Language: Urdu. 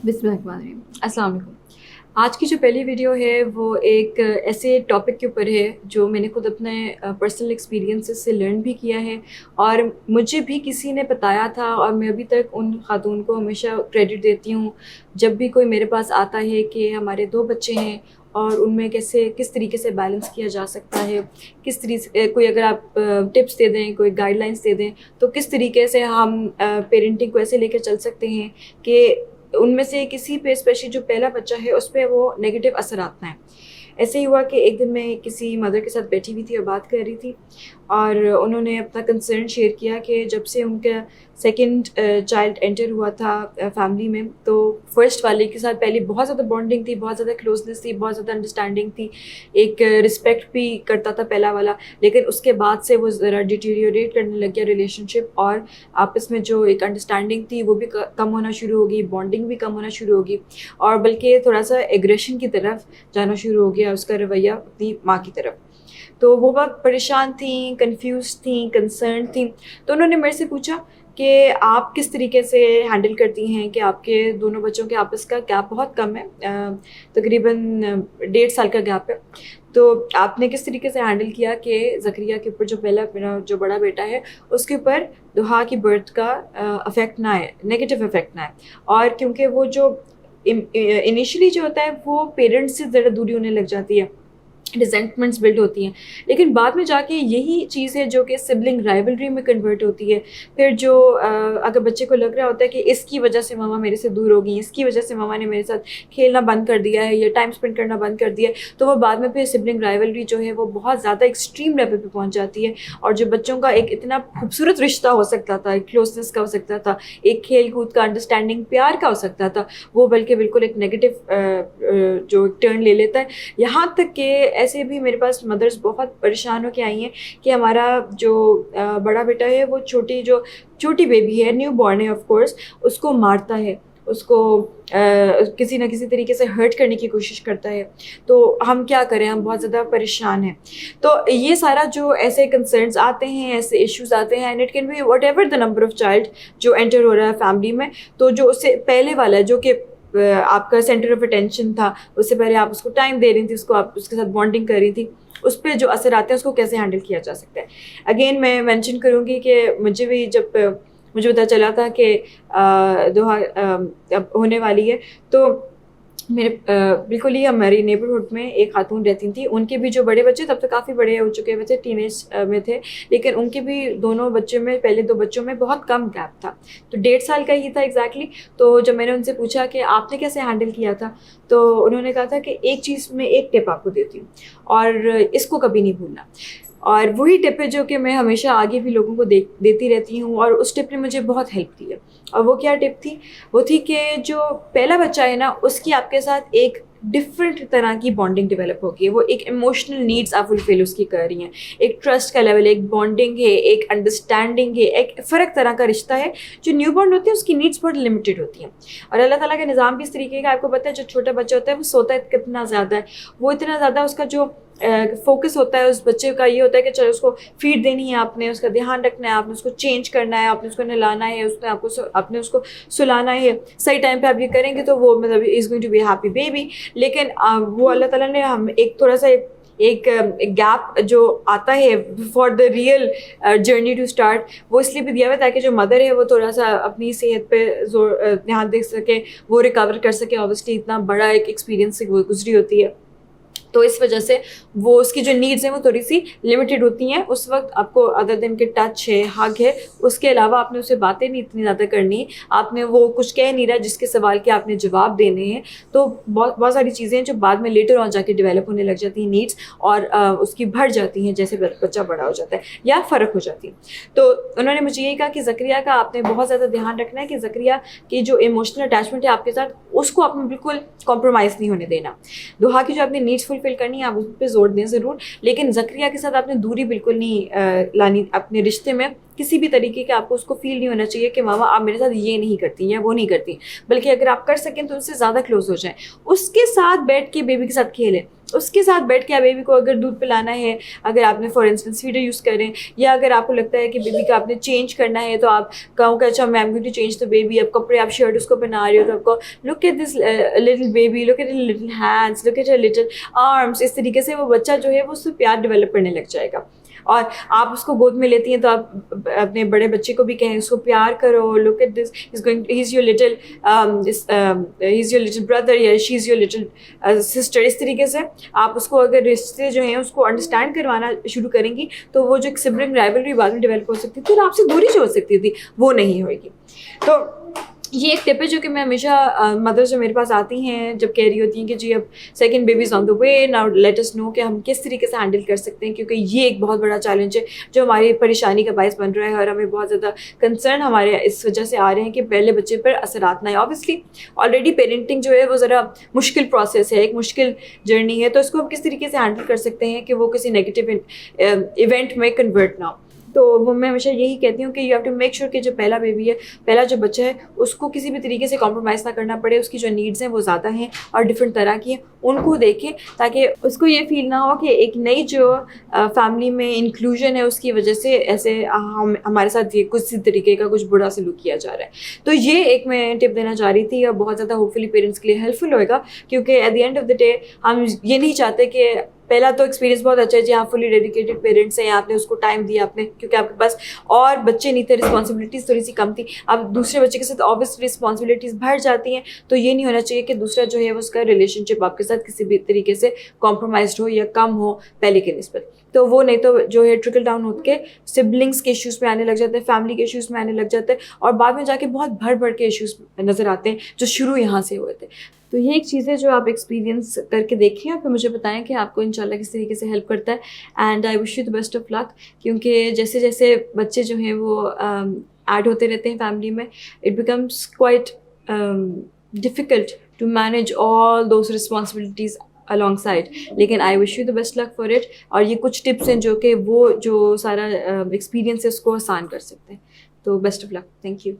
بسم اللہ الرحمن الرحیم۔ السلام علیکم۔ آج کی جو پہلی ویڈیو ہے وہ ایک ایسے ٹاپک کے اوپر ہے جو میں نے خود اپنے پرسنل ایکسپیرینسز سے لرن بھی کیا ہے، اور مجھے بھی کسی نے بتایا تھا، اور میں ابھی تک ان خاتون کو ہمیشہ کریڈٹ دیتی ہوں جب بھی کوئی میرے پاس آتا ہے کہ ہمارے 2 بچے ہیں اور ان میں کس طریقے سے بیلنس کیا جا سکتا ہے، کس طریقے سے کوئی اگر آپ ٹپس دے دیں، کوئی گائیڈ لائنس دے دیں تو کس طریقے سے ہم پیرنٹنگ کو ایسے لے کے چل سکتے ہیں کہ ان میں سے کسی پہ اسپیشلی جو پہلا بچہ ہے اس پہ وہ نیگیٹو اثرات نہ ہیں۔ ایسے ہی ہوا کہ ایک دن میں کسی مدر کے ساتھ بیٹھی ہوئی تھی اور بات کر رہی تھی، اور انہوں نے اپنا کنسرن شیئر کیا کہ جب سے ان کا سیکنڈ چائلڈ انٹر ہوا تھا فیملی میں، تو فرسٹ والے کے ساتھ پہلے بہت زیادہ بانڈنگ تھی، بہت زیادہ کلوزنس تھی، بہت زیادہ انڈرسٹینڈنگ تھی، ایک رسپیکٹ بھی کرتا تھا پہلا والا، لیکن اس کے بعد سے وہ ذرا ڈیٹیریوریٹ کرنے لگ گیا ریلیشن شپ، اور آپس میں جو ایک انڈرسٹینڈنگ تھی وہ بھی کم ہونا شروع ہوگی، بانڈنگ بھی کم ہونا شروع ہوگی، اور بلکہ تھوڑا سا ایگریشن کی طرف جانا شروع ہو گیا اس کا رویہ اپنی ماں کی طرف۔ تو وہ بہت پریشان تھیں، کنفیوز تھیں، کنسرن تھیں، تو انہوں نے میرے سے پوچھا کہ آپ کس طریقے سے ہینڈل کرتی ہیں کہ آپ کے دونوں بچوں کے آپس کا گیپ بہت کم ہے، تقریباً 1.5 سال کا گیپ ہے، تو آپ نے کس طریقے سے ہینڈل کیا کہ زکریا کے اوپر جو پہلا میرا جو بڑا بیٹا ہے اس کے اوپر دوحا کی برتھ کا افیکٹ نہ آئے، نیگیٹو افیکٹ نہ آئے، اور کیونکہ وہ جو انیشلی جو ہوتا ہے وہ پیرنٹس سے ذرا دوری ہونے لگ جاتی ہے، ریزنٹمنٹس بلڈ ہوتی ہیں، لیکن بعد میں جا کے یہی چیز ہے جو کہ سبلنگ رائولری میں کنورٹ ہوتی ہے۔ پھر جو اگر بچے کو لگ رہا ہوتا ہے کہ اس کی وجہ سے ماما میرے سے دور ہو گئی، اس کی وجہ سے ماما نے میرے ساتھ کھیلنا بند کر دیا ہے یا ٹائم اسپینڈ کرنا بند کر دیا ہے، تو وہ بعد میں پھر سبلنگ رائولری جو ہے وہ بہت زیادہ ایکسٹریم لیول پہ پہنچ جاتی ہے، اور جو بچوں کا ایک اتنا خوبصورت رشتہ ہو سکتا تھا، ایک کلوزنس کا ہو سکتا تھا، ایک کھیل کود کا، انڈرسٹینڈنگ پیار کا ہو سکتا تھا، وہ بلکہ بالکل ایک نیگیٹو جو ٹرن لے لیتا ہے۔ یہاں تک کہ ایسے بھی میرے پاس مدرس بہت پریشان ہو کے آئی ہیں کہ ہمارا جو بڑا بیٹا ہے وہ چھوٹی بیبی ہے، نیو بورن ہے آف کورس، اس کو مارتا ہے، اس کو کسی نہ کسی طریقے سے ہرٹ کرنے کی کوشش کرتا ہے، تو ہم کیا کریں، ہم بہت زیادہ پریشان ہیں۔ تو یہ سارا جو ایسے کنسرنس آتے ہیں، ایسے ایشوز آتے ہیں، and it can be whatever the number of child جو انٹر ہو رہا ہے فیملی میں، تو جو اس سے پہلے والا ہے جو کہ آپ کا سینٹر آف اٹینشن تھا، اس سے پہلے آپ اس کو ٹائم دے رہی تھی، اس کو آپ اس کے ساتھ بانڈنگ کر رہی تھی، اس پہ جو اثر آتے ہیں اس کو کیسے ہینڈل کیا جا سکتا ہے۔ اگین میں مینشن کروں گی کہ مجھے بھی جب مجھے پتہ چلا تھا کہ دوحا اب ہونے والی ہے، تو میرے بالکل ہی ہماری نیبرہڈ میں ایک خاتون رہتی تھیں، ان کے بھی جو بڑے بچے تب تو کافی بڑے ہو چکے ہوئے تھے، ٹین ایج میں تھے، لیکن ان کے بھی دونوں بچوں میں، پہلے 2 بچوں میں بہت کم گیپ تھا، تو 1.5 سال کا ہی تھا ایگزیکٹلی۔ تو جب میں نے ان سے پوچھا کہ آپ نے کیسے ہینڈل کیا تھا، تو انہوں نے کہا تھا کہ ایک چیز میں ایک ٹپ آپ کو دیتی ہوں اور اس کو کبھی نہیں بھولنا، اور وہی ٹپ ہے جو کہ میں ہمیشہ آگے بھی لوگوں کو دیتی رہتی ہوں، اور اس ٹپ نے مجھے بہت ہیلپ کی ہے۔ اور وہ کیا ٹپ تھی؟ وہ تھی کہ جو پہلا بچہ ہے نا، اس کی آپ کے ساتھ ایک ڈفرینٹ طرح کی بانڈنگ ڈیولپ ہوگی، وہ ایک ایموشنل نیڈس آپ فلفل اس کی کر رہی ہیں، ایک ٹرسٹ کا لیول، ایک بانڈنگ ہے، ایک انڈرسٹینڈنگ ہے، ایک فرق طرح کا رشتہ ہے۔ جو نیو بورن ہوتی ہے اس کی نیڈس بہت لمیٹڈ ہوتی ہیں، اور اللہ تعالیٰ کا نظام بھی اس طریقے کا، آپ کو پتہ ہے جو چھوٹا بچہ ہوتا ہے وہ سوتا ہے کتنا زیادہ ہے، وہ اتنا زیادہ اس کا جو فوکس ہوتا ہے اس بچے کا یہ ہوتا ہے کہ چلو اس کو فیڈ دینی ہے، آپ نے اس کا دھیان رکھنا ہے، آپ نے اس کو چینج کرنا ہے، آپ نے اس کو نہلانا ہے، آپ نے اس کو سلانا ہے، صحیح ٹائم پہ آپ یہ کریں گے تو وہ مطلب is going to be happy baby. لیکن وہ اللہ تعالیٰ نے ہم ایک تھوڑا سا ایک گیپ جو آتا ہے for the real journey to start, وہ اس لیے بھی دیا ہوا ہے تاکہ جو مدر ہے وہ تھوڑا سا اپنی صحت پہ دھیان دے سکے، وہ ریکور کر سکے، اوبیسلی اتنا بڑا ایک ایکسپیرینس سے وہ گزری ہوتی ہے، تو اس وجہ سے وہ اس کی جو نیڈز ہیں وہ تھوڑی سی لمیٹڈ ہوتی ہیں اس وقت۔ آپ کو ادر دین کے ٹچ ہے، ہگ ہے، اس کے علاوہ آپ نے اسے باتیں نہیں اتنی زیادہ کرنی، آپ نے وہ کچھ کہہ نہیں رہا جس کے سوال کے آپ نے جواب دینے ہیں، تو بہت ساری چیزیں ہیں جو بعد میں لیٹر آن جا کے ڈیولپ ہونے لگ جاتی ہیں نیڈس، اور اس کی بڑھ جاتی ہیں جیسے بچہ بڑا ہو جاتا ہے یا فرق ہو جاتی ہے۔ تو انہوں نے مجھے یہی کہا کہ زکریا کا آپ نے بہت زیادہ دھیان رکھنا ہے کہ زکریا کی جو ایموشنل اٹیچمنٹ ہے آپ کے ساتھ اس کو آپ نے بالکل کمپرومائز نہیں ہونے دینا، دوحا کی جو آپ نے نیڈس فل کرنی ہے آپ اس پہ زور دیں ضرور، لیکن زکریا کے ساتھ آپ نے دوری بالکل نہیں لانی، اپنے رشتے میں کسی بھی طریقے کے آپ کو اس کو فیل نہیں ہونا چاہیے کہ ماما آپ میرے ساتھ یہ نہیں کرتی یا وہ نہیں کرتی، بلکہ اگر آپ کر سکیں تو اس سے زیادہ کلوز ہو جائیں، اس کے ساتھ بیٹھ کے بیبی کے ساتھ کھیلیں، اس کے ساتھ بیٹھ کے بیبی کو اگر دودھ پلانا ہے, اگر آپ نے فار انسٹنس فیڈر یوز کریں, یا اگر آپ کو لگتا ہے کہ بیبی کا آپ نے چینج کرنا ہے, تو آپ کہوں کہ اچھا ma'am going to change the baby, اب کپڑے آپ شرٹ اس کو پہنا رہے ہو تو آپ کو look at this little baby, look at little hands, look at little arms, اس طریقے سے وہ بچہ جو ہے وہ اس سے پیار ڈیولپ کرنے لگ جائے گا. اور آپ اس کو گود میں لیتی ہیں تو آپ اپنے بڑے بچے کو بھی کہیں اس کو پیار کرو, look at this he is your little brother یا she is your little sister. اس طریقے سے آپ اس کو اگر رشتے جو ہیں اس کو انڈرسٹینڈ کروانا شروع کریں گی تو وہ جو ایک سبلنگ رائولری بعد میں ڈیولپ ہو سکتی تھی اور آپ سے دوری جو ہو سکتی تھی وہ نہیں ہوئے گی. تو یہ ایک ٹپ ہے جو کہ میں ہمیشہ مدرس جو میرے پاس آتی ہیں جب کہہ رہی ہوتی ہیں کہ جی اب second baby is on the way, now let us know کہ ہم کس طریقے سے ہینڈل کر سکتے ہیں, کیونکہ یہ ایک بہت بڑا چیلنج ہے جو ہماری پریشانی کا باعث بن رہا ہے اور ہمیں بہت زیادہ کنسرن ہمارے اس وجہ سے آ رہے ہیں کہ پہلے بچے پر اثرات نہ آئے. آبویسلی آلریڈی پیرنٹنگ جو ہے وہ ذرا مشکل پروسیس ہے, ایک مشکل جرنی ہے, تو اس کو ہم کس طریقے سے ہینڈل کر سکتے ہیں کہ وہ کسی نیگیٹو ایونٹ میں کنورٹ نہ ہو. تو وہ میں ہمیشہ یہی کہتی ہوں کہ you have to make sure کہ جو پہلا بیبی ہے, پہلا جو بچہ ہے, اس کو کسی بھی طریقے سے کمپرومائز نہ کرنا پڑے. اس کی جو نیڈس ہیں وہ زیادہ ہیں اور ڈفرینٹ طرح کی ہیں, ان کو دیکھیں تاکہ اس کو یہ فیل نہ ہو کہ ایک نئی جو فیملی میں انکلوژن ہے اس کی وجہ سے ایسے ہمارے ساتھ یہ کسی طریقے کا کچھ برا سلوک کیا جا رہا ہے. تو یہ ایک میں ٹپ دینا چاہ رہی تھی اور بہت زیادہ ہوپ فلی پیرنٹس کے لیے ہیلپ فل ہوئے گا, کیونکہ at the end of the day ہم یہ نہیں چاہتے کہ پہلا تو ایکسپیرینس بہت اچھا ہے جی آپ فلی ڈیڈیکیٹڈ پیرنٹس ہیں, آپ نے اس کو ٹائم دیا, آپ نے کیونکہ آپ کے پاس اور بچے نہیں تھے, رسپانسبلٹیز تھوڑی سی کم تھی, اب دوسرے بچے کے ساتھ آبویسلی رسپانسبلٹیز بڑھ جاتی ہیں. تو یہ نہیں ہونا چاہیے کہ دوسرا جو ہے اس کا ریلیشن شپ آپ کے ساتھ کسی بھی طریقے سے کمپرومائزڈ ہو یا کم ہو پہلے کے نسبت. تو وہ نہیں تو جو ہے ٹرکل ڈاؤن ہو کے سبلنگس کے ایشوز میں آنے لگ جاتے ہیں, فیملی کے ایشوز میں آنے لگ جاتے ہیں, اور بعد میں جا کے بہت بڑھ کے ایشوز نظر آتے ہیں جو شروع یہاں سے ہوئے تھے. تو یہ ایک چیز ہے جو آپ ایکسپیرینس کر کے دیکھیں اور پھر مجھے بتائیں کہ آپ کو انشاءاللہ کس طریقے سے ہیلپ کرتا ہے. And I wish you the best of luck, کیونکہ جیسے جیسے بچے جو ہیں وہ ایڈ ہوتے رہتے ہیں فیملی میں, it becomes quite difficult to manage all those responsibilities along side. لیکن I wish you the best luck for it, اور یہ کچھ ٹپس ہیں جو کہ وہ جو سارا ایکسپیرینس ہے اس کو آسان کر سکتے ہیں. تو best of luck, thank you.